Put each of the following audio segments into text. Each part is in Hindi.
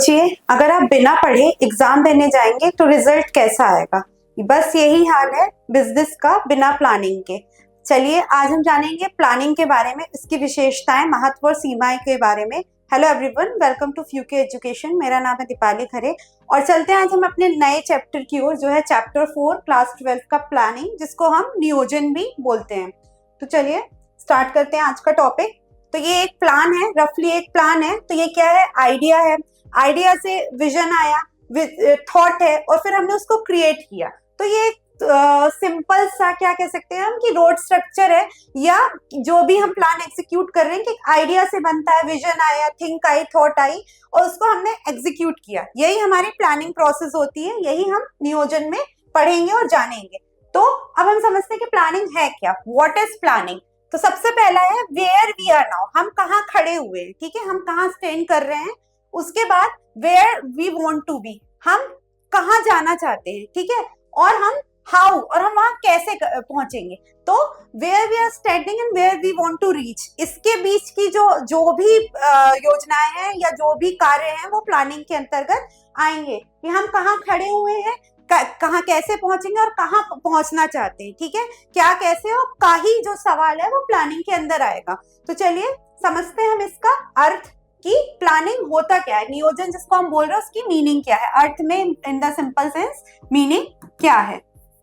सोचिए, अगर आप बिना पढ़े एग्जाम देने जाएंगे तो रिजल्ट कैसा आएगा। बस यही हाल है बिजनेस का बिना प्लानिंग के। चलिए आज हम जानेंगे प्लानिंग के बारे में, इसकी विशेषताएं, महत्व और सीमाएं के बारे में। हेलो एवरीवन, वेलकम टू फ्यूके एजुकेशन। मेरा नाम है दीपाली खरे और चलते हैं आज हम अपने नए चैप्टर की ओर, जो है चैप्टर 4 क्लास 12 का प्लानिंग, जिसको हम नियोजन भी बोलते हैं। तो चलिए स्टार्ट करते हैं आज का टॉपिक। तो ये एक प्लान है, रफली एक प्लान है। तो ये क्या है? आइडिया है। आइडिया से विजन आया, थॉट है, और फिर हमने उसको क्रिएट किया। तो ये सिंपल सा क्या कह सकते हैं हम कि रोड स्ट्रक्चर है, या जो भी हम प्लान एग्जीक्यूट कर रहे हैं कि आइडिया से बनता है, विजन आया, थिंक आई, थॉट आई, और उसको हमने एग्जीक्यूट किया। यही हमारी प्लानिंग प्रोसेस होती है, यही हम नियोजन में पढ़ेंगे और जानेंगे। तो अब हम समझते हैं कि प्लानिंग है क्या, व्हाट इज प्लानिंग। तो सबसे पहला है वेयर वी आर नाउ, हम कहाँ खड़े हुए हैं, ठीक है, हम कहाँ स्टैंड कर रहे हैं। उसके बाद where we want to be, हम कहाँ जाना चाहते हैं, ठीक है, और हम हाउ, और हम वहां कैसे पहुंचेंगे। तो where we are standing and where we want to reach, इसके बीच की जो भी योजनाएं हैं या जो भी कार्य हैं वो प्लानिंग के अंतर्गत आएंगे कि हम कहाँ खड़े हुए हैं, कहाँ कैसे पहुंचेंगे और कहाँ पहुंचना चाहते हैं, ठीक है, क्या कैसे, और का ही जो सवाल है वो प्लानिंग के अंदर आएगा। तो चलिए समझते हैं हम इसका अर्थ कि प्लानिंग होता क्या है, नियोजन जिसको हम बोल रहे हैं उसकी मीनिंग क्या है, अर्थ में in the simple sense meaning क्या है।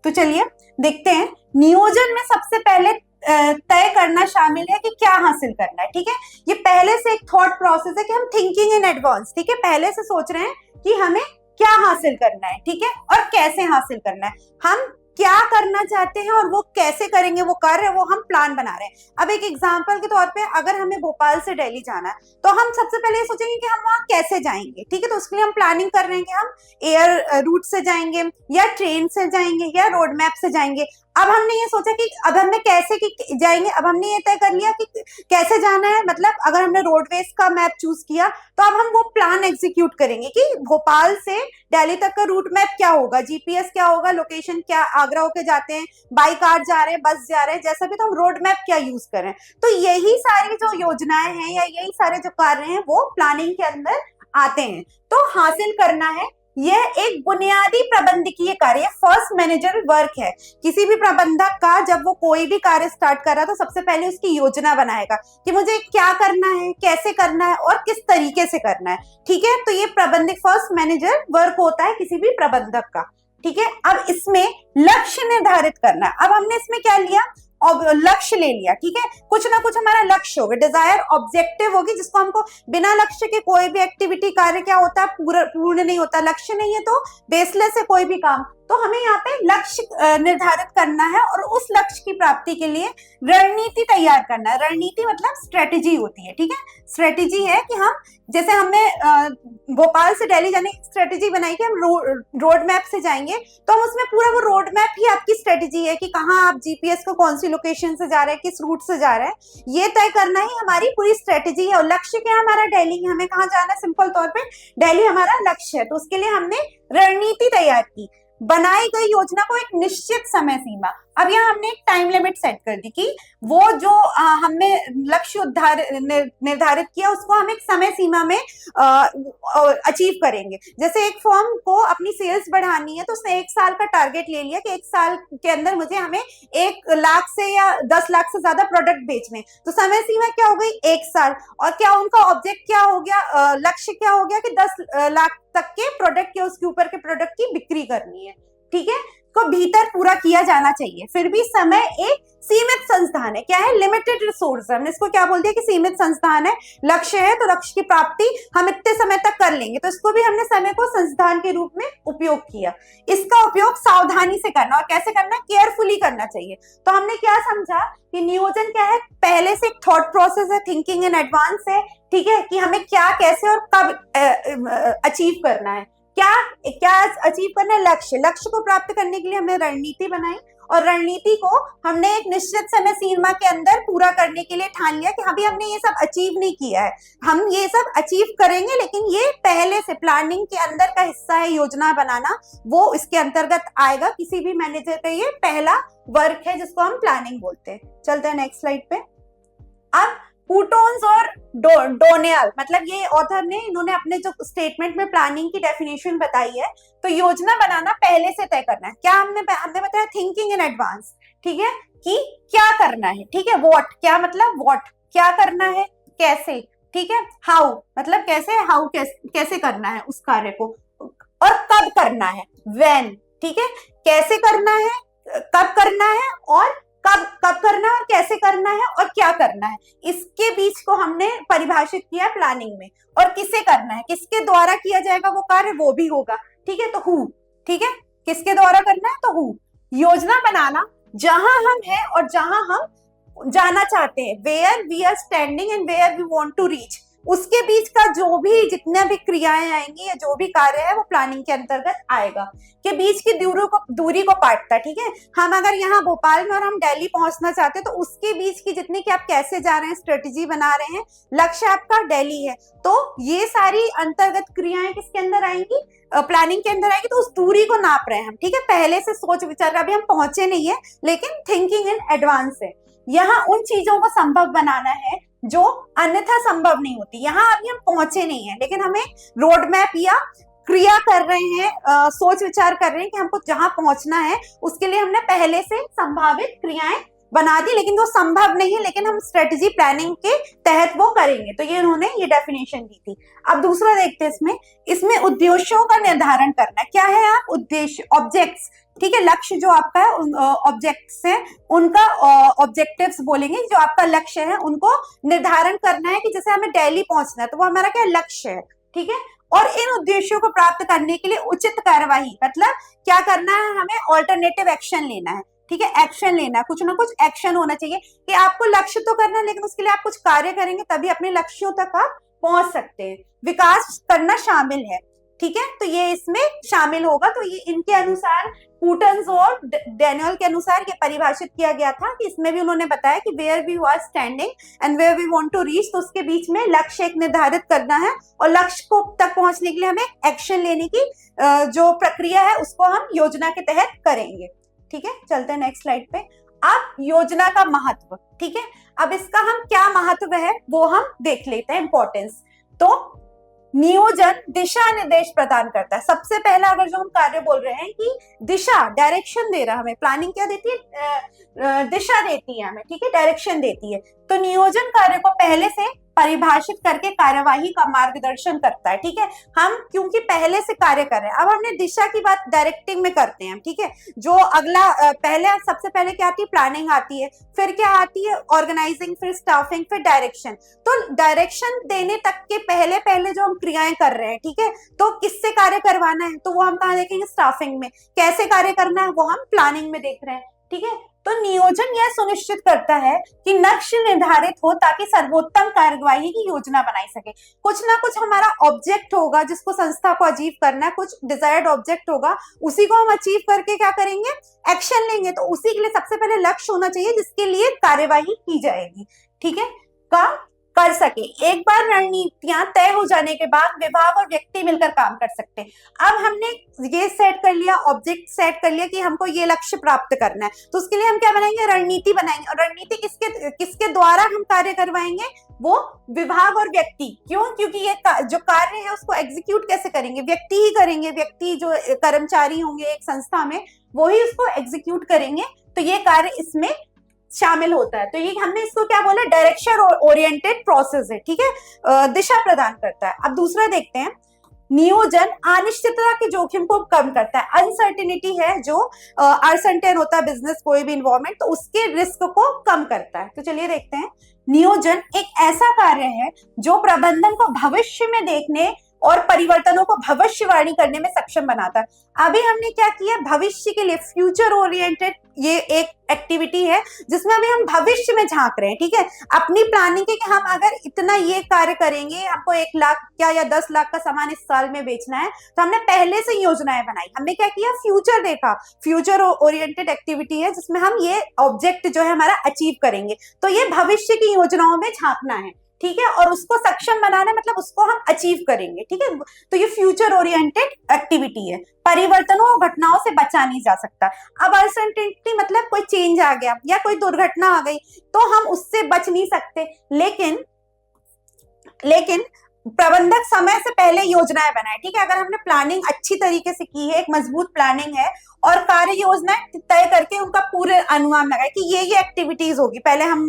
तो चलिए देखते हैं। नियोजन में सबसे पहले तय करना शामिल है कि क्या हासिल करना है, ठीक है। ये पहले से एक थॉट प्रोसेस है कि हम थिंकिंग इन एडवांस, ठीक है, पहले से सोच रहे हैं कि हमें क्या हासिल करना है, ठीक है, और कैसे हासिल करना है, हम क्या करना चाहते हैं और वो कैसे करेंगे, वो कार्य, वो हम प्लान बना रहे हैं। अब एक एग्जांपल के तौर पे अगर हमें भोपाल से दिल्ली जाना है तो हम सबसे पहले ये सोचेंगे कि हम वहां कैसे जाएंगे, ठीक है। तो उसके लिए हम प्लानिंग कर रहे हैं कि हम एयर रूट से जाएंगे या ट्रेन से जाएंगे या रोड मैप से जाएंगे। अब हमने ये सोचा कि अब हमने कैसे जाएंगे, अब हमने ये तय कर लिया कि कैसे जाना है, मतलब अगर हमने रोडवेज का मैप चूज किया तो अब हम वो प्लान एग्जीक्यूट करेंगे कि भोपाल से दिल्ली तक का रूट मैप क्या होगा, जीपीएस क्या होगा, लोकेशन क्या, आगरा होके जाते हैं, बाई कार जा रहे हैं, बस जा रहे हैं, जैसा भी, तो हम रोड मैप क्या यूज करें। तो यही सारी जो योजनाएं हैं या यही सारे जो कार्य हैं वो प्लानिंग के अंदर आते हैं। तो हासिल करना है, यह एक बुनियादी प्रबंधकीय कार्य, फर्स्ट मैनेजर वर्क है। किसी भी प्रबंधक का जब वो कोई भी कार्य स्टार्ट कर रहा है तो सबसे पहले उसकी योजना बनाएगा कि मुझे क्या करना है, कैसे करना है और किस तरीके से करना है, ठीक है। तो ये प्रबंधक, फर्स्ट मैनेजर वर्क होता है किसी भी प्रबंधक का, ठीक है। अब इसमें लक्ष्य निर्धारित करना है। अब हमने इसमें क्या लिया, लक्ष्य ले लिया, ठीक है, कुछ ना कुछ हमारा लक्ष्य होगा, डिजायर, ऑब्जेक्टिव होगी, जिसको हमको बिना लक्ष्य के कोई भी एक्टिविटी, कार्य क्या होता है, पूर्ण नहीं होता। लक्ष्य नहीं है तो बेसलेस है कोई भी काम। तो हमें यहाँ पे लक्ष्य निर्धारित करना है और उस लक्ष्य की प्राप्ति के लिए रणनीति तैयार करना है। रणनीति मतलब स्ट्रेटेजी होती है, ठीक है। स्ट्रेटेजी है कि हम, जैसे हमने भोपाल से दिल्ली जाने की स्ट्रेटेजी बनाई कि हम रोड मैप से जाएंगे, तो हम उसमें पूरा वो रोड मैप ही आपकी स्ट्रेटेजी है कि कहाँ आप जीपीएस को कौन सी लोकेशन से जा रहे हैं, किस रूट से जा रहे हैं, ये तय करना ही हमारी पूरी स्ट्रेटेजी है। और लक्ष्य क्या है हमारा, दिल्ली, हमें कहाँ जाना है, सिंपल तौर पे दिल्ली हमारा लक्ष्य है। तो उसके लिए हमने रणनीति तैयार की, बनाई गई योजना को एक निश्चित समय सीमा। अब यहाँ हमने एक टाइम लिमिट सेट कर दी कि वो जो हमने लक्ष्य निर्धारित किया उसको हम एक समय सीमा में अचीव करेंगे। जैसे एक फर्म को अपनी सेल्स बढ़ानी है तो उसने 1 साल का टारगेट ले लिया कि 1 साल के अंदर हमें 1 लाख से या 10 लाख से ज्यादा प्रोडक्ट बेचने। तो समय सीमा क्या हो गई, 1 साल। और क्या उनका ऑब्जेक्ट क्या हो गया, लक्ष्य क्या हो गया कि 10 लाख तक के प्रोडक्ट या उसके ऊपर के प्रोडक्ट की बिक्री करनी है, ठीक है, को भीतर पूरा किया जाना चाहिए। फिर भी समय एक सीमित संस्थान है, क्या है, लिमिटेड रिसोर्स। हमने इसको क्या बोल दिया कि सीमित संस्थान है, लक्ष्य है तो लक्ष्य की प्राप्ति हम इतने समय तक कर लेंगे, तो इसको भी हमने समय को संस्थान के रूप में उपयोग किया। इसका उपयोग सावधानी से करना, और कैसे करना, केयरफुली करना चाहिए। तो हमने क्या समझा कि नियोजन क्या है, पहले से एक थॉट प्रोसेस है, थिंकिंग इन एडवांस है, ठीक है, कि हमें क्या, कैसे और कब अचीव करना है, क्या अचीव करना है, लक्ष्य को प्राप्त करने के लिए हमने रणनीति बनाई, और रणनीति को हमने एक निश्चित समय सीमा के अंदर पूरा करने के लिए ठान लिया कि अभी हमने ये सब अचीव नहीं किया है, हम ये सब अचीव करेंगे, लेकिन ये पहले से प्लानिंग के अंदर का हिस्सा है, योजना बनाना, वो इसके अंतर्गत आएगा। किसी भी मैनेजर का ये पहला वर्क है जिसको हम प्लानिंग बोलते हैं। चलते हैं नेक्स्ट स्लाइड पे। अब कूटोन्स और डोनेल, मतलब ये ऑथर ने, इन्होंने अपने जो स्टेटमेंट में प्लानिंग की डेफिनेशन बताई है, तो योजना बनाना पहले से तय करना है। क्या हमने बताया, थिंकिंग इन एडवांस, ठीक है, कि क्या करना है, ठीक है, व्हाट, क्या मतलब व्हाट, क्या करना है, कैसे, ठीक है, हाउ मतलब कैसे, हाउ कैसे करना है उस कार्य को, और कब करना है, व्हेन, ठीक है, कैसे करना है, कब करना है, और कब कब करना है, और कैसे करना है, और क्या करना है, इसके बीच को हमने परिभाषित किया प्लानिंग में। और किसे करना है, किसके द्वारा किया जाएगा वो कार्य, वो भी होगा, ठीक है, तो हु, ठीक है, किसके द्वारा करना है, तो हु। योजना बनाना, जहां हम हैं और जहां हम जाना चाहते हैं, where we are standing and where we want to reach, उसके बीच का जो भी जितने भी क्रियाएं आएंगी या जो भी कार्य है वो प्लानिंग के अंतर्गत आएगा, के बीच की दूरी को पाटता है, ठीक है। हम अगर यहाँ भोपाल में और हम दिल्ली पहुंचना चाहते हैं, तो उसके बीच की जितनी कि आप कैसे जा रहे हैं, स्ट्रेटेजी बना रहे हैं, लक्ष्य आपका दिल्ली है, तो ये सारी अंतर्गत क्रियाएं किसके अंदर आएंगी, प्लानिंग के अंदर आएगी। तो उस दूरी को नाप रहे हैं हम, ठीक है, पहले से सोच विचार कर, अभी हम पहुंचे नहीं है लेकिन थिंकिंग इन एडवांस है। यहाँ उन चीजों को संभव बनाना है जो अन्यथा संभव नहीं होती। यहाँ अभी हम पहुंचे नहीं है लेकिन हमें रोड मैप या क्रिया कर रहे हैं, सोच विचार कर रहे हैं कि हमको जहां पहुंचना है, उसके लिए हमने पहले से संभावित क्रियाएं बना दी, लेकिन वो संभव नहीं है, लेकिन हम स्ट्रेटेजी प्लानिंग के तहत वो करेंगे। तो ये उन्होंने ये डेफिनेशन दी थी। अब दूसरा देखते हैं, इसमें उद्देश्यों का निर्धारण करना। क्या है आप, उद्देश्य, ऑब्जेक्ट्स, ठीक है, लक्ष्य जो आपका है, ऑब्जेक्ट्स है, उनका ऑब्जेक्टिव्स बोलेंगे, जो आपका लक्ष्य है उनको निर्धारण करना है, कि जैसे हमें दिल्ली पहुंचना है तो वो हमारा क्या लक्ष्य है, ठीक है। और इन उद्देश्यों को प्राप्त करने के लिए उचित कार्यवाही, मतलब क्या करना है, हमें ऑल्टरनेटिव एक्शन लेना है, ठीक है, एक्शन लेना है, कुछ ना कुछ एक्शन होना चाहिए, कि आपको लक्ष्य तो करना है लेकिन उसके लिए आप कुछ कार्य करेंगे तभी अपने लक्ष्यों तक आप पहुंच सकते हैं। विकास करना शामिल है, ठीक है, तो ये इसमें शामिल होगा। तो ये इनके अनुसार, पुटन्स और डैनियल के अनुसार ये परिभाषित किया गया था, कि इसमें भी उन्होंने बताया कि where we are standing and where we want to reach, तो उसके बीच में लक्ष्य एक निर्धारित करना है, और लक्ष्य को तक पहुंचने के लिए हमें एक्शन लेने की जो प्रक्रिया है उसको हम योजना के तहत करेंगे, ठीक है। चलते हैं नेक्स्ट स्लाइड पे। अब योजना का महत्व, ठीक है, अब इसका हम क्या महत्व है वो हम देख लेते हैं, इंपॉर्टेंस। तो नियोजन दिशा निर्देश प्रदान करता है। सबसे पहला अगर जो हम कार्य बोल रहे हैं कि दिशा, डायरेक्शन दे रहा, हमें प्लानिंग क्या देती है, दिशा देती है हमें, ठीक है, डायरेक्शन देती है। तो नियोजन कार्य को पहले से परिभाषित करके कार्यवाही का मार्गदर्शन करता है, ठीक है। हम क्योंकि पहले से कार्य कर रहे हैं, अब हमने दिशा की बात डायरेक्टिंग में करते हैं, ठीक है। जो अगला पहले, सबसे पहले क्या आती है, प्लानिंग आती है, फिर क्या आती है, ऑर्गेनाइजिंग, फिर स्टाफिंग, फिर डायरेक्शन। तो डायरेक्शन देने तक के पहले पहले जो हम क्रियाएं कर रहे हैं, ठीक है, तो किससे कार्य करवाना है, तो वो हम कहाँ देखेंगे, स्टाफिंग में। कैसे कार्य करना है वो हम प्लानिंग में देख रहे हैं, ठीक है। तो नियोजन यह सुनिश्चित करता है कि लक्ष्य निर्धारित हो ताकि सर्वोत्तम कार्यवाही की योजना बनाई सके। कुछ ना कुछ हमारा ऑब्जेक्ट होगा जिसको संस्था को अचीव करना है, कुछ डिजायर्ड ऑब्जेक्ट होगा, उसी को हम अचीव करके क्या करेंगे, एक्शन लेंगे। तो उसी के लिए सबसे पहले लक्ष्य होना चाहिए जिसके लिए कार्यवाही की जाएगी, ठीक है, का कर सके। एक बार रणनीतियां तय हो जाने के बाद विभाग और व्यक्ति मिलकर काम कर सकते हैं। अब हमने ये सेट कर लिया, ऑब्जेक्ट सेट कर लिया कि हमको ये लक्ष्य प्राप्त करना है, तो उसके लिए हम क्या बनाएंगे, रणनीति बनाएंगे। और रणनीति किसके द्वारा हम कार्य करवाएंगे, वो विभाग और व्यक्ति। क्यों, क्योंकि ये जो कार्य है उसको एग्जीक्यूट कैसे करेंगे, व्यक्ति ही करेंगे। व्यक्ति जो कर्मचारी होंगे एक संस्था में, वो ही उसको एग्जीक्यूट करेंगे। तो ये कार्य इसमें शामिल होता है। तो ये हमने इसको क्या बोला, डायरेक्शन ओरिएंटेड प्रोसेस है, ठीक है, दिशा प्रदान करता है। अब दूसरा देखते हैं, नियोजन अनिश्चितता के जोखिम को कम करता है। अनसर्टेनिटी है जो अनसर्टेन होता है बिजनेस, कोई भी इन्वॉल्वमेंट, तो उसके रिस्क को कम करता है। तो चलिए देखते हैं, नियोजन एक ऐसा कार्य है जो प्रबंधन को भविष्य में देखने और परिवर्तनों को भविष्यवाणी करने में सक्षम बनाता है। अभी हमने क्या किया, भविष्य के लिए फ्यूचर ओरिएंटेड ये एक एक्टिविटी है जिसमें अभी हम भविष्य में झांक रहे हैं, ठीक है। अपनी प्लानिंग है कि हम अगर इतना ये कार्य करेंगे, हमको 1 लाख क्या या 10 लाख का सामान इस साल में बेचना है, तो हमने पहले से योजनाएं बनाई। हमने क्या किया, फ्यूचर देखा। फ्यूचर ओरिएंटेड एक्टिविटी है जिसमें हम ये ऑब्जेक्ट जो है हमारा अचीव करेंगे। तो ये भविष्य की योजनाओं में झांकना है, ठीक है, और उसको सक्षम बनाना मतलब उसको हम अचीव करेंगे, ठीक है। तो ये फ्यूचर ओरिएंटेड एक्टिविटी है। परिवर्तनों और घटनाओं से बचा नहीं जा सकता। अब अनसर्टेनिटी मतलब कोई चेंज आ गया या कोई दुर्घटना आ गई तो हम उससे बच नहीं सकते, लेकिन लेकिन प्रबंधक समय से पहले योजनाएं बनाए, ठीक है। अगर हमने प्लानिंग अच्छी तरीके से की है, एक मजबूत प्लानिंग है और कार्य योजना तय करके उनका पूरे अनुमान लगाए कि ये एक्टिविटीज होगी, पहले हम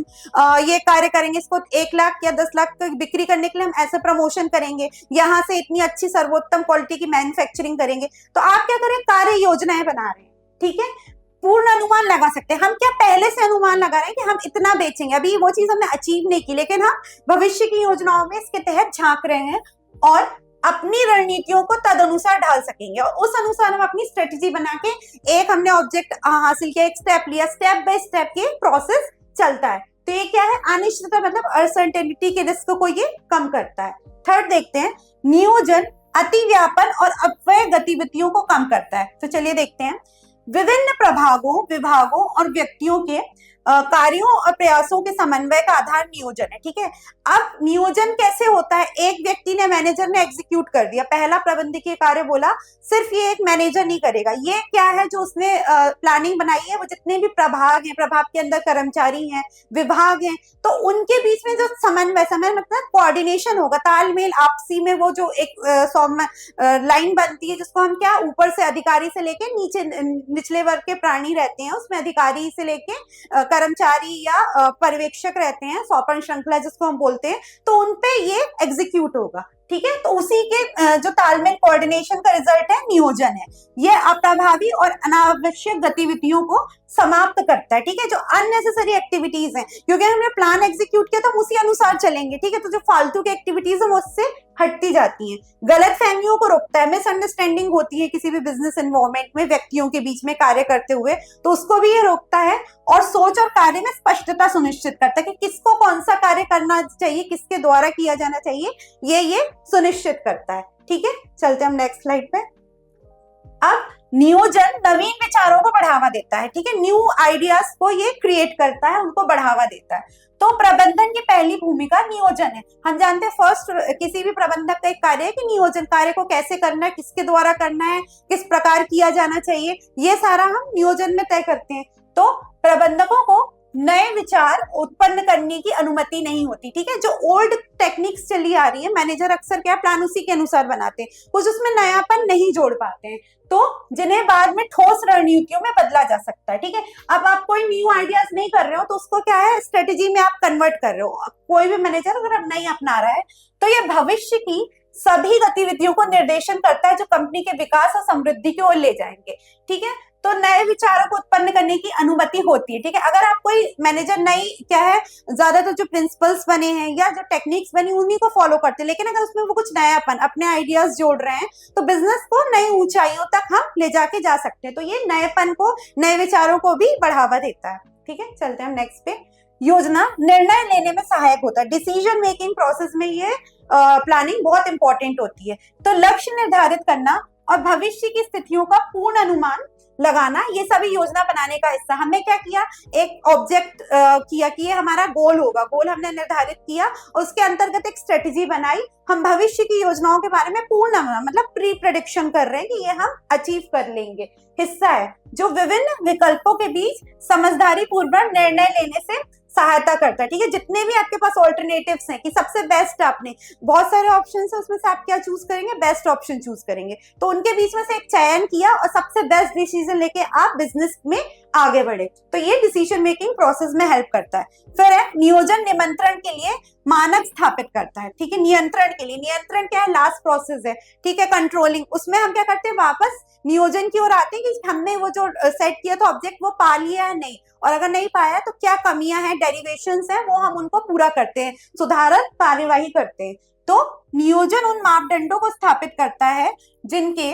ये कार्य करेंगे, इसको 1 लाख या 10 लाख तक बिक्री करने के लिए हम ऐसे प्रमोशन करेंगे, यहाँ से इतनी अच्छी सर्वोत्तम क्वालिटी की मैन्युफैक्चरिंग करेंगे। तो आप क्या करें, कार्य योजनाएं बना रहे हैं, ठीक है। पूर्ण अनुमान लगा सकते हैं हम, क्या पहले से अनुमान लगा रहे हैं कि हम इतना बेचेंगे, अभी वो चीज हमने अचीव नहीं की, लेकिन हम भविष्य की योजनाओं में इसके तहत झांक रहे हैं और अपनी रणनीतियों को तद अनुसार ढाल सकेंगे और उस अनुसार हम अपनी स्ट्रेटेजी बना के एक हमने ऑब्जेक्ट हासिल किया, एक स्टेप लिया, स्टेप बाय स्टेप ये प्रोसेस चलता है। तो ये क्या है, अनिश्चितता मतलब अनसर्टेनिटी के रिस्क को ये कम करता है। थर्ड देखते हैं, नियोजन अति व्यापन और अपव्यय गतिविधियों को कम करता है। तो चलिए देखते हैं, विभिन्न प्रभागों, विभागों और व्यक्तियों के कार्यों और प्रयासों के समन्वय का आधार नियोजन है, ठीक है। अब नियोजन कैसे होता है, एक व्यक्ति ने, मैनेजर ने एग्जीक्यूट कर दिया, पहला प्रबंधकीय कार्य बोला, सिर्फ ये एक मैनेजर नहीं करेगा, ये क्या है जो उसने प्लानिंग बनाई है, वो जितने भी प्रभाग हैं, प्रभाग के अंदर कर्मचारी हैं, विभाग हैं, तो उनके बीच में जो समन्वय मतलब कोऑर्डिनेशन होगा, तालमेल आपसी में, वो जो एक लाइन बनती है जिसको हम क्या ऊपर से अधिकारी से लेके नीचे निचले वर्ग के प्राणी रहते हैं, उसमें अधिकारी से लेके कर्मचारी या पर्यवेक्षक रहते हैं, सौपन श्रृंखला जिसको हम बोलते हैं, तो उनपे ये एग्जीक्यूट होगा, ठीक है। तो उसी के जो तालमेल कोऑर्डिनेशन का रिजल्ट है नियोजन है। ये अप्रभावी और अनावश्यक गतिविधियों को समाप्त करता है, ठीक है, जो अननेसेसरी एक्टिविटीज हैं, क्योंकि हमने प्लान एग्जीक्यूट किया तो हम उसी अनुसार चलेंगे, ठीक है। तो जो फालतू की एक्टिविटीज है वो उससे हटती जाती हैं, गलत फहमियों को रोकता है, मिसअंडरस्टैंडिंग होती है किसी भी बिजनेस एनवायरनमेंट में व्यक्तियों के बीच में कार्य करते हुए, तो उसको भी ये रोकता है और सोच और कार्य में स्पष्टता सुनिश्चित करता है कि किसको कौन सा कार्य करना चाहिए, किसके द्वारा किया जाना चाहिए, ये सुनिश्चित करता है, ठीक है। चलते हम नेक्स्ट स्लाइड पे। अब नियोजन नवीन विचारों को बढ़ावा देता है, ठीक है, न्यू आइडियाज को ये क्रिएट करता है, उनको बढ़ावा देता है। तो प्रबंधन की पहली भूमिका नियोजन है। हम जानते हैं फर्स्ट किसी भी प्रबंधक का एक कार्य है कि नियोजन, कार्य को कैसे करना है, किसके द्वारा करना है, किस प्रकार किया जाना चाहिए, ये सारा हम नियोजन में तय करते हैं। तो प्रबंधकों को नए विचार उत्पन्न करने की अनुमति नहीं होती, ठीक है। जो ओल्ड टेक्निक्स चली आ रही है, मैनेजर अक्सर क्या प्लान उसी के अनुसार बनाते हैं, कुछ उसमें नयापन नहीं जोड़ पाते हैं, तो जिन्हें बाद में ठोस रणनीतियों में बदला जा सकता है, ठीक है। अब आप कोई न्यू आइडियाज नहीं कर रहे हो तो उसको क्या है, स्ट्रेटेजी में आप कन्वर्ट कर रहे हो। कोई भी मैनेजर अगर अब नहीं अपना रहा है तो ये भविष्य की सभी गतिविधियों को निर्देशन करता है जो कंपनी के विकास और समृद्धि की ओर ले जाएंगे, ठीक है। तो नए विचारों को उत्पन्न करने की अनुमति होती है, ठीक है। अगर आप कोई मैनेजर नई क्या है, ज्यादातर जो प्रिंसिपल्स बने हैं या जो टेक्निक्स बनी उन्हीं को फॉलो करते हैं, लेकिन अगर उसमें वो कुछ नयापन अपने आइडियाज जोड़ रहे हैं तो बिजनेस को नई ऊंचाइयों तक हम ले जाके जा सकते हैं। तो ये नएपन को, नए विचारों को भी बढ़ावा देता है, ठीक है। चलते हैं हम नेक्स्ट पे। योजना निर्णय लेने में सहायक होता है, डिसीजन मेकिंग प्रोसेस में ये प्लानिंग बहुत इंपॉर्टेंट होती है। तो लक्ष्य निर्धारित करना और भविष्य की स्थितियों का पूर्ण अनुमान लगाना, ये सभी योजना बनाने का हिस्सा। हमने क्या किया, एक ऑब्जेक्ट किया कि ये हमारा गोल होगा, गोल हमने निर्धारित किया और उसके अंतर्गत एक स्ट्रेटेजी बनाई, हम भविष्य की योजनाओं के बारे में पूर्ण मतलब प्री प्रेडिक्शन कर रहे हैं कि ये हम अचीव कर लेंगे, हिस्सा है जो विभिन्न विकल्पों के बीच समझदारी पूर्वक निर्णय लेने से सहायता करता है, ठीक है। जितने भी आपके पास ऑल्टरनेटिव्स हैं कि सबसे बेस्ट, आपने बहुत सारे ऑप्शंस है उसमें से आप क्या चूज करेंगे, बेस्ट ऑप्शन चूज करेंगे, तो उनके बीच में से एक चयन किया और सबसे बेस्ट डिसीजन लेके आप बिजनेस में आगे बढ़े, तो ये डिसीजन मेकिंग प्रोसेस में हेल्प करता है। फिर है नियोजन नियंत्रण के लिए मानक स्थापित करता है, ठीक है। नियंत्रण के लिए, नियंत्रण क्या है, लास्ट प्रोसेस है, ठीक है, कंट्रोलिंग। उसमें हम क्या करते हैं, वापस नियोजन की ओर आते हैं कि हमने वो जो सेट किया था ऑब्जेक्ट वो पा लिया है नहीं, और अगर नहीं पाया तो क्या कमियां हैं, डेरिवेशंस हैं, वो हम उनको पूरा करते हैं, सुधारक कार्यवाही करते हैं। तो नियोजन उन मापदंडों को स्थापित करता है जिनके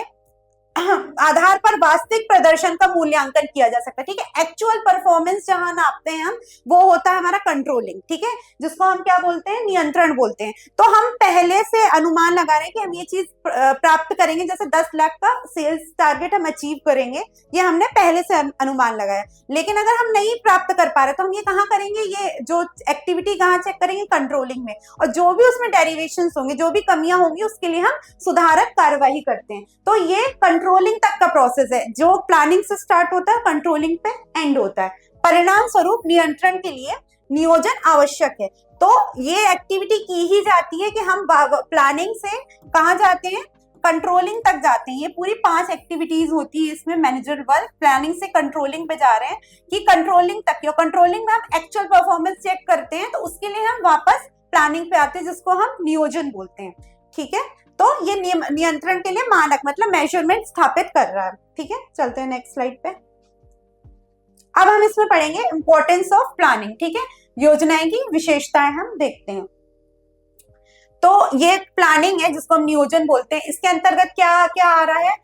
आधार पर वास्तविक प्रदर्शन का मूल्यांकन किया जा सकता है, ठीक है। एक्चुअल परफॉर्मेंस जहां नापते हैं हम, वो होता है हमारा कंट्रोलिंग, ठीक है, जिसको हम क्या बोलते हैं, नियंत्रण बोलते हैं। तो हम पहले से अनुमान लगा रहे हैं कि हम ये चीज प्राप्त करेंगे, जैसे 10 लाख का सेल्स टारगेट हम अचीव करेंगे, ये हमने पहले से अनुमान लगाया। लेकिन अगर हम नहीं प्राप्त कर पा रहे तो हम ये कहाँ करेंगे, ये जो एक्टिविटी कहाँ चेक करेंगे, कंट्रोलिंग में, और जो भी उसमें डेरिवेशंस होंगे, जो भी कमियां होंगी, उसके लिए हम सुधारक कार्यवाही करते हैं। तो ये कंट्रोलिंग तक का प्रोसेस है, जो प्लानिंग से स्टार्ट होता है, कंट्रोलिंग पे एंड होता है। परिणाम स्वरूप नियंत्रण के लिए नियोजन आवश्यक है। तो ये एक्टिविटी की ही जाती है कि हम प्लानिंग से कहाँ जाते हैं, कंट्रोलिंग तक जाते हैं। ये पूरी 5 एक्टिविटीज होती है इसमें मैनेजर वर्क। प्लानिंग से कंट्रोलिंग पे जा रहे हैं कि कंट्रोलिंग तक, कंट्रोलिंग में हम एक्चुअल परफॉर्मेंस चेक करते हैं, तो उसके लिए हम वापस प्लानिंग पे आते हैं जिसको हम नियोजन बोलते हैं। ठीक है, तो ये नियंत्रण के लिए मानक मतलब मेजरमेंट स्थापित कर रहा है। ठीक है, चलते हैं नेक्स्ट स्लाइड पे। अब हम इसमें पढ़ेंगे इंपॉर्टेंस ऑफ प्लानिंग। ठीक है, योजनाएं की विशेषताएं हम देखते हैं। तो ये प्लानिंग है जिसको हम नियोजन बोलते हैं। इसके अंतर्गत क्या क्या आ रहा है,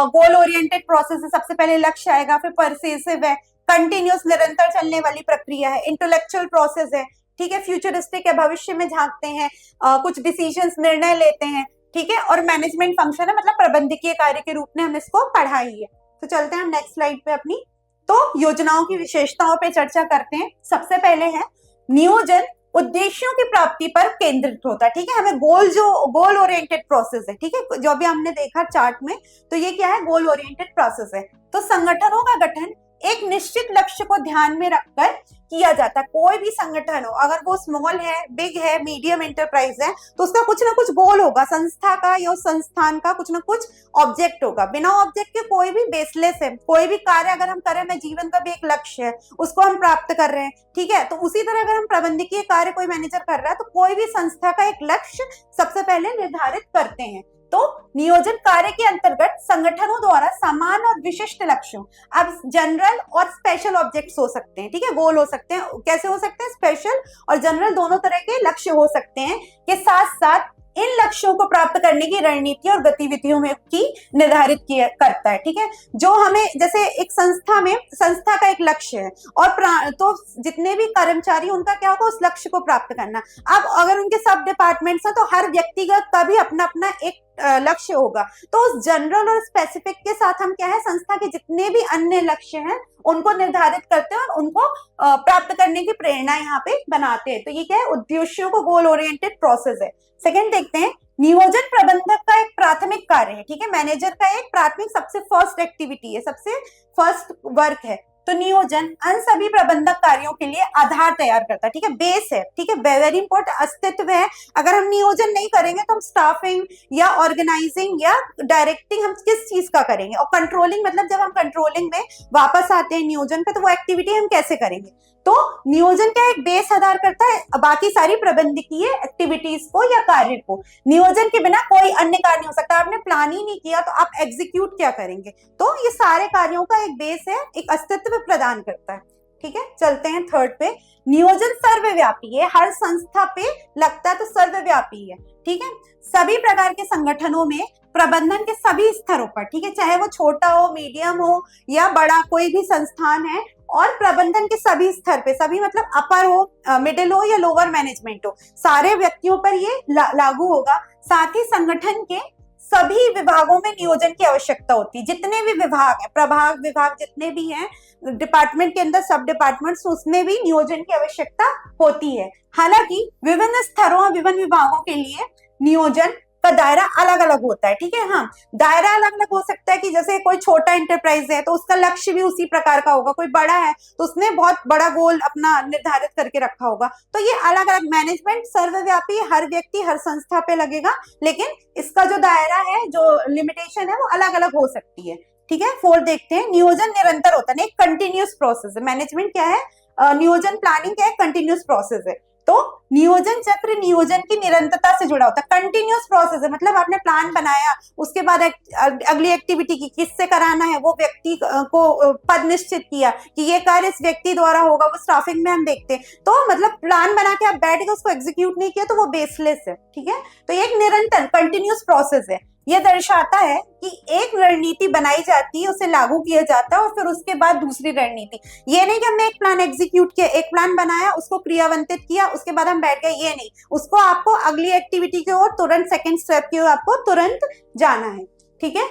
गोल ओरिएंटेड प्रोसेस है, सबसे पहले लक्ष्य आएगा, फिर परसेसिव है, कंटिन्यूस निरंतर चलने वाली प्रक्रिया है, इंटेलेक्चुअल प्रोसेस है, ठीक है, फ्यूचरिस्टिक है, भविष्य में झांकते हैं, कुछ डिसीजंस निर्णय लेते हैं, ठीक है, और मैनेजमेंट फंक्शन है मतलब प्रबंधकीय कार्य के रूप में हम इसको पढ़ा ही है। तो चलते हैं हम नेक्स्ट स्लाइड पे अपनी। तो योजनाओं की विशेषताओं पे चर्चा करते हैं। सबसे पहले है नियोजन उद्देश्यों की प्राप्ति पर केंद्रित होता है। ठीक है, हमें गोल ओरिएंटेड प्रोसेस है। ठीक है, जो भी हमने देखा चार्ट में, तो ये क्या है, गोल ओरिएंटेड प्रोसेस है। तो संगठनों का गठन एक निश्चित लक्ष्य को ध्यान में रखकर किया जाता है। कोई भी संगठन हो, अगर वो स्मॉल है, बिग है, मीडियम एंटरप्राइज है, तो उसका कुछ ना कुछ गोल होगा, संस्था का या संस्थान का कुछ ना कुछ ऑब्जेक्ट होगा। बिना ऑब्जेक्ट के कोई भी बेसलेस है। कोई भी कार्य अगर हम कर रहे हैं, जीवन का भी एक लक्ष्य है, उसको हम प्राप्त कर रहे हैं। ठीक है, तो उसी तरह अगर हम प्रबंधकीय कार्य कोई मैनेजर कर रहा है, तो कोई भी संस्था का एक लक्ष्य सबसे पहले निर्धारित करते हैं। तो नियोजन कार्य के अंतर्गत संगठनों द्वारा समान और विशिष्ट लक्ष्यों, अब जनरल और स्पेशल ऑब्जेक्ट्स हो सकते हैं। ठीक है, गोल हो सकते हैं, कैसे हो सकते हैं, स्पेशल और जनरल दोनों तरह के लक्ष्य हो सकते हैं, के साथ साथ इन लक्ष्यों को प्राप्त करने की रणनीति और गतिविधियों में की निर्धारित किया करता है। ठीक है, जो हमें जैसे एक संस्था में, संस्था का एक लक्ष्य है और तो जितने भी कर्मचारी उनका क्या होगा, उस लक्ष्य को प्राप्त करना। अब अगर उनके सब डिपार्टमेंट्स हैं, तो हर व्यक्तिगत का भी अपना अपना एक लक्ष्य होगा। तो उस जनरल और स्पेसिफिक के साथ हम क्या है, संस्था के जितने भी अन्य लक्ष्य हैं उनको निर्धारित करते हैं और उनको प्राप्त करने की प्रेरणा यहाँ पे बनाते हैं। तो ये क्या है, उद्देश्यों को गोल ओरिएंटेड प्रोसेस है। सेकंड देखते हैं, नियोजन प्रबंधक का एक प्राथमिक कार्य है। ठीक है, मैनेजर का एक प्राथमिक सबसे फर्स्ट एक्टिविटी है, सबसे फर्स्ट वर्क है। तो नियोजन उन सभी प्रबंधक कार्यों के लिए आधार तैयार करता है। ठीक है, बेस है। ठीक है, वेरी इंपॉर्टेंट, अस्तित्व है। अगर हम नियोजन नहीं करेंगे तो हम स्टाफिंग या ऑर्गेनाइजिंग या डायरेक्टिंग हम किस चीज का करेंगे, और कंट्रोलिंग मतलब जब हम कंट्रोलिंग में वापस आते हैं नियोजन पे, तो वो एक्टिविटी हम कैसे करेंगे। तो नियोजन क्या एक बेस आधार करता है बाकी सारी प्रबंधकीय एक्टिविटीज को या कार्य को। नियोजन के बिना कोई अन्य कार्य नहीं हो सकता। आपने प्लान ही नहीं किया तो आप एग्जीक्यूट क्या करेंगे। तो ये सारे कार्यों का एक बेस है, एक अस्तित्व प्रदान करता है। ठीक है, चलते हैं थर्ड पे। नियोजन सर्वव्यापी है, हर संस्था पे लगता है तो सर्वव्यापी है। ठीक है, सभी प्रकार के संगठनों में प्रबंधन के सभी स्तरों पर, ठीक है, चाहे वो छोटा हो, मीडियम हो या बड़ा कोई भी संस्थान है, और प्रबंधन के सभी स्तर पे, सभी मतलब अपर हो, मिडिल हो या लोअर मैनेजमेंट हो, सारे व्यक्तियों पर ये लागू होगा। साथ ही संगठन के सभी विभागों में नियोजन की आवश्यकता होती है। जितने भी विभाग है, प्रभाग विभाग जितने भी हैं डिपार्टमेंट के अंदर, सब डिपार्टमेंट्स, उसमें भी नियोजन की आवश्यकता होती है। हालांकि विभिन्न स्तरों और विभिन्न विभागों के लिए नियोजन का दायरा अलग अलग होता है। ठीक है, हाँ, दायरा अलग अलग हो सकता है कि जैसे कोई छोटा एंटरप्राइज है तो उसका लक्ष्य भी उसी प्रकार का होगा, कोई बड़ा है तो उसने बहुत बड़ा गोल अपना निर्धारित करके रखा होगा। तो ये अलग अलग, मैनेजमेंट सर्वव्यापी, हर व्यक्ति हर संस्था पे लगेगा, लेकिन इसका जो दायरा है, जो लिमिटेशन है, वो अलग अलग हो सकती है। ठीक है, फोर्थ देखते हैं, नियोजन निरंतर होता है, एक कंटिन्यूस प्रोसेस है। मैनेजमेंट क्या है, नियोजन प्लानिंग क्या है, कंटिन्यूस प्रोसेस है। तो नियोजन चक्र नियोजन की निरंतरता से जुड़ा होता है। कंटिन्यूस प्रोसेस है मतलब आपने प्लान बनाया, उसके बाद अगली एक्टिविटी की किससे कराना है, वो व्यक्ति को पद निश्चित किया कि ये कार्य इस व्यक्ति द्वारा होगा, वो स्टाफिंग में हम देखते हैं। तो मतलब प्लान बना के आप बैठ के उसको एग्जीक्यूट नहीं किया तो वो बेसलेस है। ठीक है, तो ये एक निरंतर कंटिन्यूस प्रोसेस है। यह दर्शाता है कि एक रणनीति बनाई जाती है, उसे लागू किया जाता है और फिर उसके बाद दूसरी रणनीति। ये नहीं कि हमने एक प्लान एग्जीक्यूट किया, एक प्लान बनाया, उसको क्रियान्वित किया, उसके बाद हम बैठ गए, ये नहीं। उसको आपको अगली एक्टिविटी की ओर तुरंत, सेकंड स्टेप की ओर आपको तुरंत जाना है। ठीक है,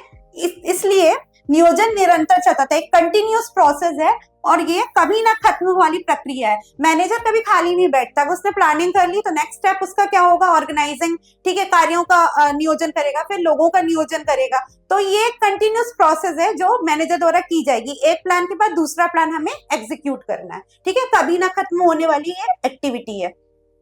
इसलिए नियोजन निरंतर चलता है, एक कंटिन्यूस प्रोसेस है और ये कभी ना खत्म वाली प्रक्रिया है। मैनेजर कभी खाली नहीं बैठता, उसने प्लानिंग कर ली तो नेक्स्ट स्टेप उसका क्या होगा, ऑर्गेनाइजिंग, ठीक है, कार्यों का नियोजन करेगा, फिर लोगों का नियोजन करेगा। तो ये कंटिन्यूस प्रोसेस है जो मैनेजर द्वारा की जाएगी। एक प्लान के बाद दूसरा प्लान हमें एग्जीक्यूट करना है। ठीक है, कभी ना खत्म होने वाली ये एक्टिविटी है।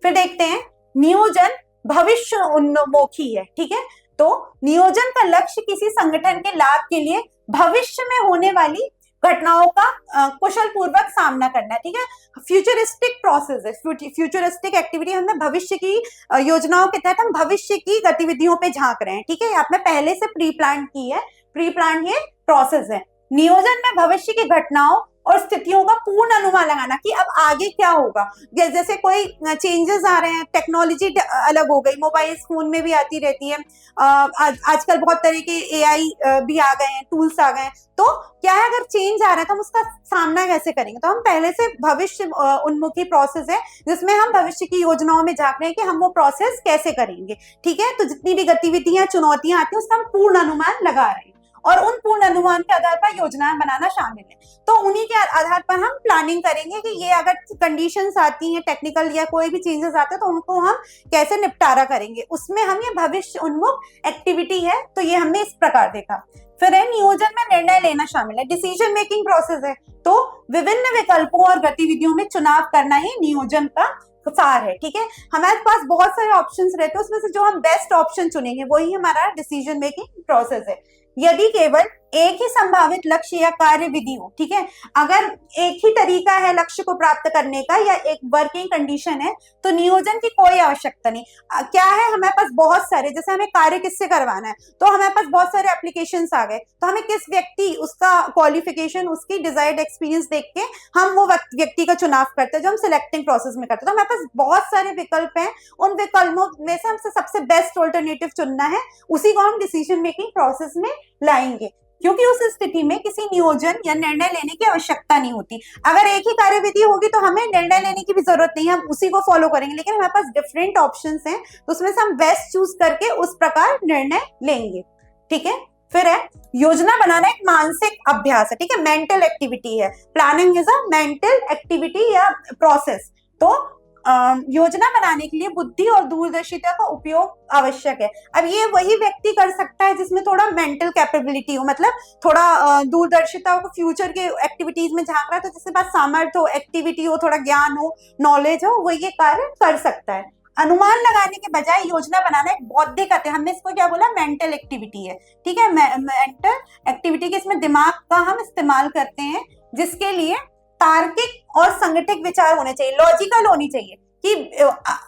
फिर देखते हैं नियोजन भविष्य उन्मुखी है, ठीक है। तो नियोजन का लक्ष्य किसी संगठन के लाभ के लिए भविष्य में होने वाली घटनाओं का कुशल पूर्वक सामना करना है, ठीक है। फ्यूचरिस्टिक प्रोसेस है, फ्यूचरिस्टिक एक्टिविटी, हमें भविष्य की योजनाओं के तहत हम भविष्य की गतिविधियों पे झांक रहे हैं, ठीक है। आपने पहले से प्री प्लान की है, प्री प्लान ये प्रोसेस है। नियोजन में भविष्य की घटनाओं और स्थितियों का पूर्ण अनुमान लगाना कि अब आगे क्या होगा। जैसे कोई चेंजेस आ रहे हैं, टेक्नोलॉजी अलग हो गई, मोबाइल फोन में भी आती रहती है, आजकल बहुत तरह के एआई भी आ गए हैं, टूल्स आ गए हैं। तो क्या है, अगर चेंज आ रहा है तो हम उसका सामना कैसे करेंगे। तो हम पहले से भविष्य उन्मुखी प्रोसेस है जिसमें हम भविष्य की योजनाओं में झांक रहे हैं कि हम वो प्रोसेस कैसे करेंगे, ठीक है। तो जितनी भी गतिविधियां, चुनौतियां आती हैं उसका हम पूर्ण अनुमान लगा रहे हैं और उन पूर्ण अनुमान के आधार पर योजनाएं बनाना शामिल है। तो उन्हीं के आधार पर हम प्लानिंग करेंगे कि ये अगर कंडीशंस आती हैं, टेक्निकल या कोई भी चेंजेस आते हैं, तो उनको हम कैसे निपटारा करेंगे। उसमें हम ये भविष्य उन्मुख एक्टिविटी है, तो ये हमने इस प्रकार देखा। फिर है नियोजन में निर्णय लेना शामिल है, डिसीजन मेकिंग प्रोसेस है। तो विभिन्न विकल्पों और गतिविधियों में चुनाव करना ही नियोजन का सार है, ठीक है। हमारे पास बहुत सारे ऑप्शंस रहते हैं, उसमें से जो हम बेस्ट ऑप्शन चुनेंगे वही हमारा डिसीजन मेकिंग प्रोसेस है। यदि केवल एक ही संभावित लक्ष्य या कार्य विधि हो, ठीक है, अगर एक ही तरीका है लक्ष्य को प्राप्त करने का या एक वर्किंग कंडीशन है, तो नियोजन की कोई आवश्यकता नहीं। क्या है, हमारे पास बहुत सारे, जैसे हमें कार्य किससे करवाना है, तो हमारे पास बहुत सारे एप्लीकेशंस आ गए, तो हमें किस व्यक्ति, उसका क्वालिफिकेशन, उसकी डिजायर्ड एक्सपीरियंस देख के हम वो व्यक्ति का चुनाव करते हैं, जो हम सिलेक्टिंग प्रोसेस में करते हैं। तो हमारे पास बहुत सारे विकल्प हैं, उन विकल्पों में से हमसे सबसे बेस्ट ऑल्टरनेटिव चुनना है, उसी को हम डिसीजन मेकिंग प्रोसेस में लाएंगे, क्योंकि उस स्थिति में किसी नियोजन या निर्णय लेने की आवश्यकता नहीं होती। अगर एक ही कार्यविधि होगी तो हमें निर्णय लेने की भी जरूरत नहीं है, हम उसी को फॉलो करेंगे। लेकिन हमारे पास डिफरेंट ऑप्शंस हैं, तो उसमें से हम बेस्ट चूज करके उस प्रकार निर्णय लेंगे, ठीक है। फिर है योजना बनाना एक मानसिक अभ्यास है, ठीक है, मेंटल एक्टिविटी है। Planning is a mental activity या प्रोसेस। तो योजना बनाने के लिए बुद्धि और दूरदर्शिता का उपयोग आवश्यक है। अब ये वही व्यक्ति कर सकता है जिसमें थोड़ा मेंटल कैपेबिलिटी हो, मतलब थोड़ा दूरदर्शिता हो, फ्यूचर के एक्टिविटीज में झांक रहा है, तो जिसके पास सामर्थ्य हो, एक्टिविटी हो, थोड़ा ज्ञान हो, नॉलेज हो, वो ये कार्य कर सकता है। अनुमान लगाने के बजाय योजना बनाना एक बौद्धिक, हमने इसको क्या बोला, मेंटल एक्टिविटी है, ठीक है। मेंटल एक्टिविटी के इसमें दिमाग का हम इस्तेमाल करते हैं, जिसके लिए तार्किक और संगठित विचार होने चाहिए, लॉजिकल होनी चाहिए, कि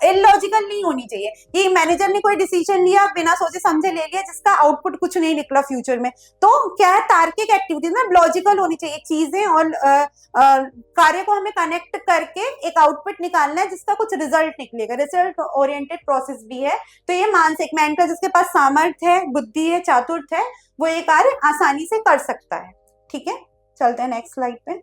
इलॉजिकल नहीं होनी चाहिए कि मैनेजर ने कोई डिसीजन लिया, बिना सोचे समझे ले लिया, जिसका आउटपुट कुछ नहीं निकला फ्यूचर में। तो क्या है, तार्किक एक्टिविटीज में लॉजिकल होनी चाहिए, चीजें और कार्य को हमें कनेक्ट करके एक आउटपुट निकालना है जिसका कुछ रिजल्ट निकलेगा, रिजल्ट ओरिएंटेड प्रोसेस भी है। तो ये मानसिक, मेंटल, जिसके पास सामर्थ्य है, बुद्धि है, चातुर्य है, वो ये कार्य आसानी से कर सकता है, ठीक है। चलते हैं नेक्स्ट स्लाइड पे।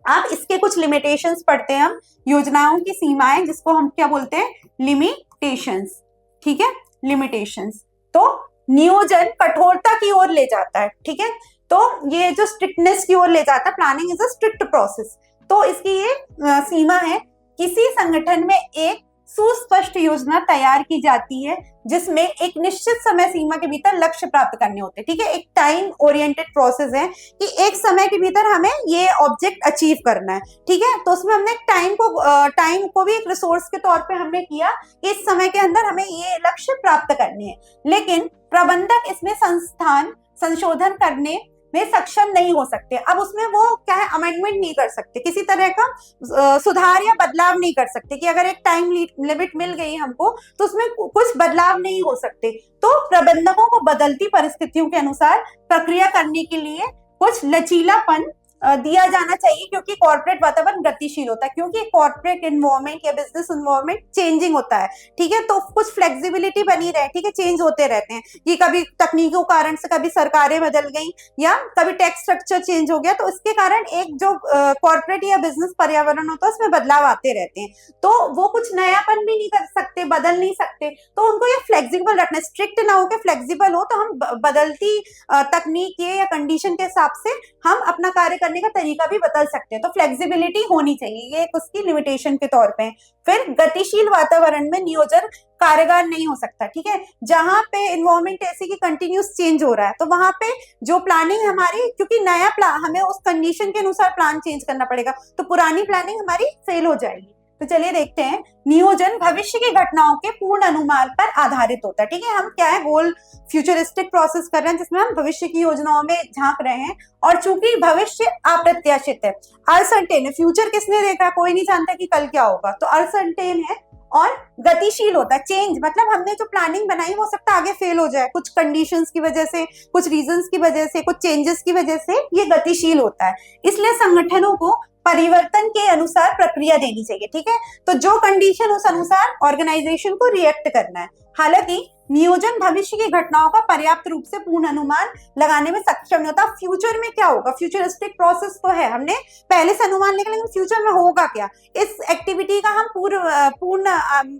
अब इसके कुछ लिमिटेशंस पढ़ते हैं हम, योजनाओं की सीमाएं, जिसको हम क्या बोलते हैं, लिमिटेशंस, ठीक है, लिमिटेशंस। तो नियोजन कठोरता की ओर ले जाता है, ठीक है, तो ये जो स्ट्रिक्टनेस की ओर ले जाता है, planning is a strict process. तो इसकी ये सीमा है, किसी संगठन में एक सुस्पष्ट योजना तैयार की जाती है जिसमें एक निश्चित समय सीमा के भीतर लक्ष्य प्राप्त करने होते हैं, ठीक है। एक टाइम ओरिएंटेड प्रोसेस है कि एक समय के भीतर हमें ये ऑब्जेक्ट अचीव करना है, ठीक है। तो उसमें हमने टाइम को भी एक रिसोर्स के तौर पे हमने किया कि इस समय के अंदर हमें ये लक्ष्य प्राप्त करने हैं। लेकिन प्रबंधक इसमें संशोधन करने में सक्षम नहीं हो सकते। अब उसमें वो क्या है, अमेंडमेंट नहीं कर सकते, किसी तरह का सुधार या बदलाव नहीं कर सकते, कि अगर एक टाइम लिमिट मिल गई हमको तो उसमें कुछ बदलाव नहीं हो सकते। तो प्रबंधकों को बदलती परिस्थितियों के अनुसार प्रक्रिया करने के लिए कुछ लचीलापन दिया जाना चाहिए, क्योंकि कॉर्पोरेट वातावरण गतिशील होता है, क्योंकि कॉर्पोरेट एनवायरनमेंट या बिजनेस एनवायरनमेंट चेंजिंग होता है, ठीक है। तो कुछ फ्लेक्सिबिलिटी बनी रहे, ठीक है, चेंज होते रहते हैं, कि कभी तकनीकों कारण से कभी सरकारें बदल गई या कभी टैक्स स्ट्रक्चर चेंज हो गया, तो इसके कारण एक जो कॉर्पोरेट या बिजनेस पर्यावरण होता है उसमें बदलाव आते रहते हैं। तो वो कुछ नयापन भी नहीं कर सकते, बदल नहीं सकते, तो उनको ये फ्लेक्सिबल रखना, स्ट्रिक्ट ना होकर फ्लेक्सिबल हो, तो हम बदलती तकनीक या कंडीशन के हिसाब से हम अपना कार्य करने का तरीका भी बदल सकते हैं। तो फ्लेक्सिबिलिटी होनी चाहिए, ये उसकी लिमिटेशन के तौर पे। फिर गतिशील वातावरण में नियोजन कारगर नहीं हो सकता, ठीक है। जहां पे एनवायरनमेंट ऐसे कि कंटिन्यूस चेंज हो रहा है, तो वहां पे जो प्लानिंग हमारी, क्योंकि नया प्लान, हमें उस कंडीशन के अनुसार प्लान चेंज करना पड़ेगा, तो पुरानी प्लानिंग हमारी फेल हो जाएगी। तो चलिए देखते हैं। नियोजन भविष्य की घटनाओं के पूर्ण अनुमान पर आधारित होता है। ठीक है, हम क्या है, गोल फ्यूचरिस्टिक प्रोसेस कर रहे हैं जिसमें हम भविष्य की योजनाओं में झांक रहे हैं। और चूंकि भविष्य अप्रत्याशित है, अनसर्टेन है, फ्यूचर किसने देखा, कोई नहीं जानता कि कल क्या होगा, तो अनसर्टेन है और गतिशील होता है। चेंज मतलब हमने जो प्लानिंग बनाई हो सकता है आगे फेल हो जाए, कुछ कंडीशंस की वजह से, कुछ रीजंस की वजह से, कुछ चेंजेस की वजह से ये गतिशील होता है। इसलिए संगठनों को परिवर्तन के अनुसार प्रक्रिया देनी चाहिए। ठीक है, तो जो कंडीशन उस अनुसार ऑर्गेनाइजेशन को रिएक्ट करना है। हालांकि नियोजन भविष्य की घटनाओं का पर्याप्त रूप से पूर्ण अनुमान लगाने में सक्षम नहीं होता। फ्यूचर में क्या होगा, फ्यूचरिस्टिक प्रोसेस तो है, हमने पहले से अनुमान लेकिन फ्यूचर में होगा क्या, इस एक्टिविटी का हम पूर्ण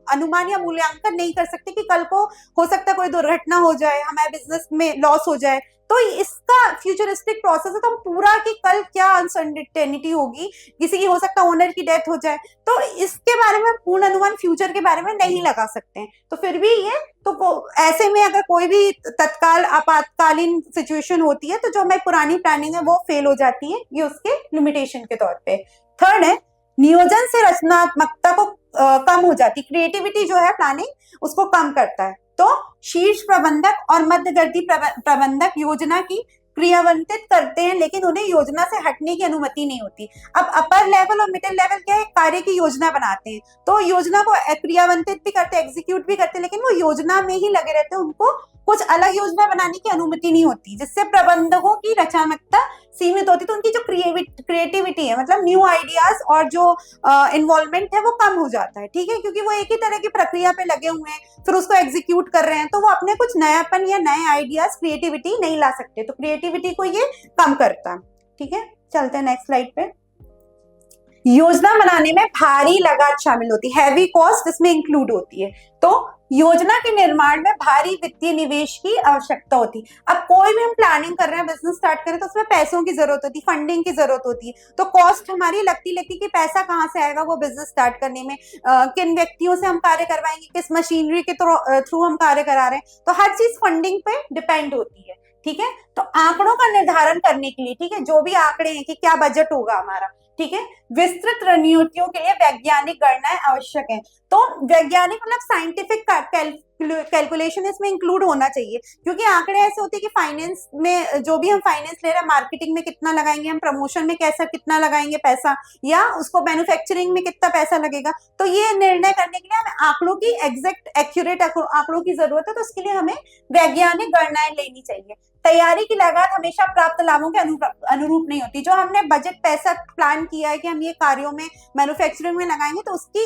अनुमान या मूल्यांकन नहीं कर सकते कि कल को हो सकता है कोई दुर्घटना हो जाए, हमारे बिजनेस में लॉस हो जाए, तो इसका फ्यूचरिस्टिक प्रोसेस है। तो हम पूरा कि कल क्या अनसर्टेनिटी होगी, किसी की हो सकता है ओनर की डेथ हो जाए, तो इसके बारे में पूर्ण अनुमान फ्यूचर के बारे में नहीं लगा सकते हैं। तो फिर भी ये तो ऐसे में अगर कोई भी तत्काल आपातकालीन सिचुएशन होती है तो जो हमारी पुरानी प्लानिंग है वो फेल हो जाती है, ये उसके लिमिटेशन के तौर पे। थर्ड है, नियोजन से रचनात्मकता को कम हो जाती, क्रिएटिविटी जो है प्लानिंग उसको कम करता है। तो शीर्ष प्रबंधक और मध्यवर्ती प्रबंधक योजना की क्रियान्वित करते हैं लेकिन उन्हें योजना से हटने की अनुमति नहीं होती। अब अपर लेवल और मिडिल लेवल क्या है, कार्य की योजना बनाते हैं, तो योजना को क्रियान्वित भी करते हैं, एग्जीक्यूट भी करते हैं, लेकिन वो योजना में ही लगे रहते हैं, उनको कुछ अलग योजना बनाने की अनुमति नहीं होती, जिससे प्रबंधकों की रचनात्मकता सीमित होती। तो उनकी जो क्रिएटिविटी है, मतलब न्यू आइडियाज और जो इन्वॉल्वमेंट है वो कम हो जाता है। ठीक है, क्योंकि वो एक ही तरह की प्रक्रिया पे लगे हुए हैं, फिर उसको एग्जीक्यूट कर रहे हैं, तो वो अपने कुछ नयापन या नए आइडियाज, क्रिएटिविटी नहीं ला सकते, तो क्रिएटिविटी को ये कम करता है। ठीक है, चलते हैं नेक्स्ट स्लाइड पे। योजना बनाने में भारी लागत शामिल होती है, हैवी कॉस्ट इसमें इंक्लूड होती है। तो योजना के निर्माण में भारी वित्तीय निवेश की आवश्यकता होती है। अब कोई भी हम प्लानिंग कर रहे हैं, बिजनेस स्टार्ट करें, तो उसमें पैसों की जरूरत होती है, फंडिंग की जरूरत होती है। तो कॉस्ट हमारी लगती कि पैसा कहाँ से आएगा वो बिजनेस स्टार्ट करने में, किन व्यक्तियों से हम कार्य करवाएंगे, किस मशीनरी के थ्रू हम कार्य करा रहे हैं, तो हर चीज फंडिंग पे डिपेंड होती है। ठीक है, तो आंकड़ों का निर्धारण करने के लिए, ठीक है, जो भी आंकड़े हैं कि क्या बजट होगा हमारा, ठीक है, विस्तृत रणनीतियों के लिए वैज्ञानिक गणनाएं आवश्यक है। तो वैज्ञानिक मतलब साइंटिफिक कैलकुलेशन इसमें इंक्लूड होना चाहिए, क्योंकि आंकड़े ऐसे होते हैं कि फाइनेंस में जो भी हम फाइनेंस ले रहे हैं, मार्केटिंग में कितना लगाएंगे, हम प्रमोशन में कैसा कितना लगाएंगे पैसा, या उसको मैन्युफैक्चरिंग में कितना पैसा लगेगा, तो ये निर्णय करने के लिए हमें आंकड़ों की एग्जैक्ट एक्यूरेट आंकड़ों की जरूरत है। तो उसके लिए हमें वैज्ञानिक गणनाएं लेनी चाहिए। तैयारी की लागत हमेशा प्राप्त लाभों के अनुरूप नहीं होती। जो हमने बजट पैसा प्लान किया है कि हम ये कार्यों में मैन्युफैक्चरिंग में लगाएंगे, तो उसकी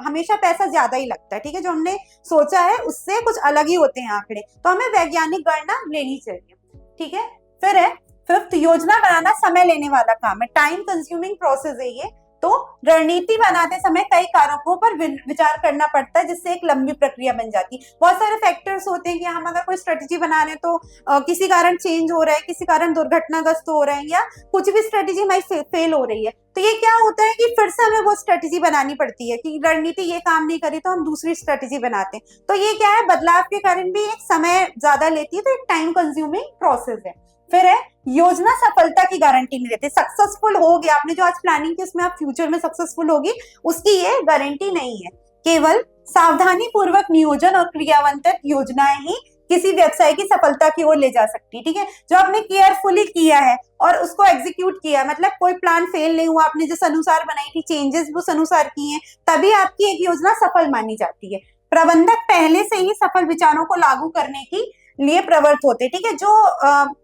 हमेशा पैसा ज्यादा ही लगता है। ठीक है, जो हमने सोचा है उससे कुछ अलग ही होते हैं आंकड़े, तो हमें वैज्ञानिक गणना लेनी चाहिए। ठीक है, फिर है फिफ्थ, योजना बनाना समय लेने वाला काम है, टाइम कंज्यूमिंग प्रोसेस है ये। तो रणनीति बनाते समय कई कारकों पर विचार करना पड़ता है, जिससे एक लंबी प्रक्रिया बन जाती है। बहुत सारे फैक्टर्स होते हैं कि हम अगर कोई स्ट्रेटेजी बना रहे हैं तो किसी कारण चेंज हो रहा है, किसी कारण दुर्घटनाग्रस्त हो रहे हैं, या कुछ भी स्ट्रेटेजी हमारी फेल हो रही है, तो ये क्या होता है कि फिर से हमें वो स्ट्रेटेजी बनानी पड़ती है कि रणनीति ये काम नहीं करी तो हम दूसरी स्ट्रेटेजी बनाते हैं। तो ये क्या है, बदलाव के कारण भी एक समय ज्यादा लेती है, तो एक टाइम कंज्यूमिंग प्रोसेस है। फिर है, योजना सफलता की गारंटी नहीं देती। सक्सेसफुल हो गया, आपने जो आज प्लानिंग की उसमें आप फ्यूचर में सक्सेसफुल होगी, उसकी ये गारंटी नहीं है। केवल सावधानी पूर्वक नियोजन और क्रियान्वित योजनाएं ही किसी व्यवसाय की सफलता की ओर ले जा सकती है। ठीक है, जो आपने केयरफुली किया है और उसको एग्जीक्यूट किया, मतलब कोई प्लान फेल नहीं हुआ, आपने जिस अनुसार बनाई थी, चेंजेस उस अनुसार किए, तभी आपकी एक योजना सफल मानी जाती है। प्रबंधक पहले से ही सफल विचारों को लागू करने की लिए प्रवृत्त होते। ठीक है, जो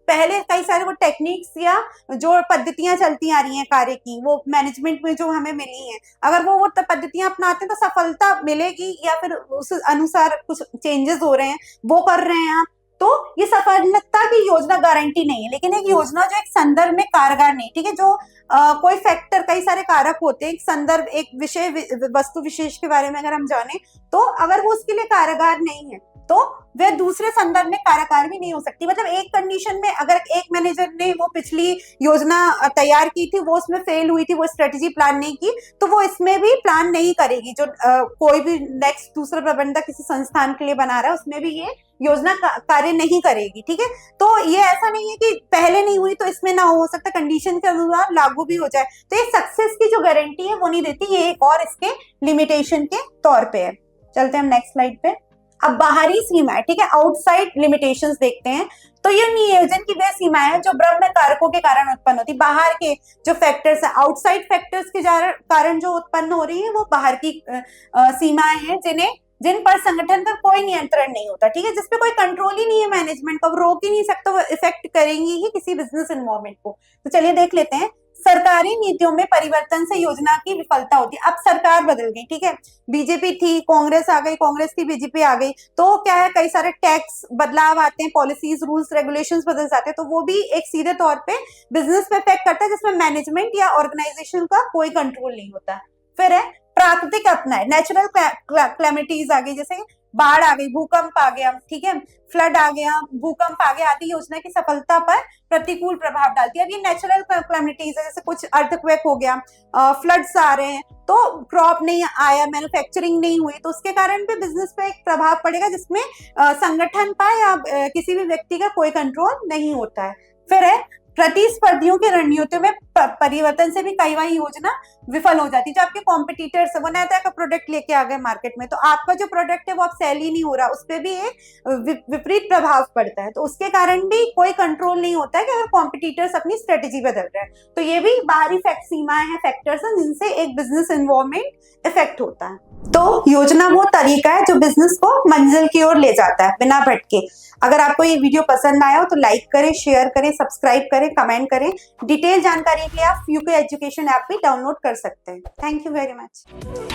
पहले कई सारे वो टेक्निक्स या जो पद्धतियां चलती आ रही हैं कार्य की, वो मैनेजमेंट में जो हमें मिली हैं, अगर वो पद्धतियां अपनाते हैं तो सफलता मिलेगी, या फिर उस अनुसार कुछ चेंजेस हो रहे हैं वो कर रहे हैं आप, तो ये सफलता की योजना गारंटी नहीं है। लेकिन एक योजना जो एक संदर्भ में कारगर नहीं, ठीक है, जो कोई फैक्टर, कई सारे कारक होते हैं, एक संदर्भ, एक विषय वस्तु विशेष के बारे में अगर हम जाने, तो अगर वो उसके लिए कारगर नहीं है तो वह दूसरे संदर्भ में कारागार भी नहीं हो सकती। मतलब एक कंडीशन में अगर एक मैनेजर ने वो पिछली योजना तैयार की थी, वो उसमें फेल हुई थी, वो स्ट्रेटेजी प्लान नहीं की, तो वो इसमें भी प्लान नहीं करेगी। जो कोई भी नेक्स्ट दूसरा प्रबंधक किसी संस्थान के लिए बना रहा है, उसमें भी ये योजना कार्य नहीं करेगी। ठीक है, तो ये ऐसा नहीं है कि पहले नहीं हुई तो इसमें ना हो सकता कंडीशन के अनुसार लागू भी हो जाए। तो ये सक्सेस की जो गारंटी है वो नहीं देती, ये एक और इसके लिमिटेशन के तौर पे है। चलते हैं हम नेक्स्ट स्लाइड पे। अब बाहरी सीमाएं, ठीक है, आउटसाइड लिमिटेशंस देखते हैं। तो ये नियोजन की वह सीमाएं हैं जो ब्रह्म कारकों के कारण उत्पन्न होती, बाहर के जो फैक्टर्स है, आउटसाइड फैक्टर्स के कारण जो उत्पन्न हो रही है वो बाहर की सीमाएं हैं जिन पर संगठन पर कोई नियंत्रण नहीं होता। ठीक है, जिसपे कोई कंट्रोल ही नहीं है मैनेजमेंट का, वो रोक ही नहीं सकता, वो इफेक्ट करेंगी ही किसी बिजनेस एनवायरनमेंट को। तो चलिए देख लेते हैं। सरकारी नीतियों में परिवर्तन से योजना की विफलता होती है। अब सरकार बदल गई, ठीक है, बीजेपी थी, कांग्रेस आ गई, कांग्रेस थी, बीजेपी आ गई, तो क्या है, कई सारे टैक्स बदलाव आते हैं, पॉलिसीज, रूल्स, रेगुलेशंस बदल जाते हैं, तो वो भी एक सीधे तौर पे बिजनेस पे इफेक्ट करता है, जिसमें मैनेजमेंट या ऑर्गेनाइजेशन का कोई कंट्रोल नहीं होता। फिर है प्राकृतिक आपदा, नेचुरल क्लैमिटीज आ गई, जैसे बाढ़ आ गई, भूकंप आ गया, ठीक है, फ्लड आ गया, भूकंप आ गया, आदि योजना की सफलता पर प्रतिकूल प्रभाव डालती है। अब ये नेचुरल क्लैमिटीज है, जैसे कुछ अर्थक्वेक हो गया, फ्लड्स आ रहे हैं, तो क्रॉप नहीं आया, मैन्युफैक्चरिंग नहीं हुई, तो उसके कारण भी बिजनेस पे एक प्रभाव पड़ेगा, जिसमें संगठन का या किसी भी व्यक्ति का कोई कंट्रोल नहीं होता है। फिर है प्रतिस्पर्धियों की रणनीतियों में परिवर्तन से भी कई बार योजना विफल हो जाती है। जो आपके कॉम्पिटिटर्स है, वो नया तरह का प्रोडक्ट लेके आ गए मार्केट में, तो आपका जो प्रोडक्ट है वो अब सेल ही नहीं हो रहा, उस पर भी एक विपरीत प्रभाव पड़ता है। तो उसके कारण भी कोई कंट्रोल नहीं होता है कि अगर कॉम्पिटिटर्स अपनी स्ट्रेटेजी बदल रहे हैं, तो ये भी बाहरी सीमाएं हैं, फैक्टर्स हैं, जिनसे एक बिजनेस एनवायरनमेंट इफेक्ट होता है। तो योजना वो तरीका है जो बिजनेस को मंजिल की ओर ले जाता है बिना भटके। अगर आपको ये वीडियो पसंद आया हो तो लाइक करें, शेयर करें, सब्सक्राइब करें, कमेंट करें। डिटेल जानकारी के लिए आप फ्यूके एजुकेशन ऐप भी डाउनलोड कर सकते हैं। Thank you very much.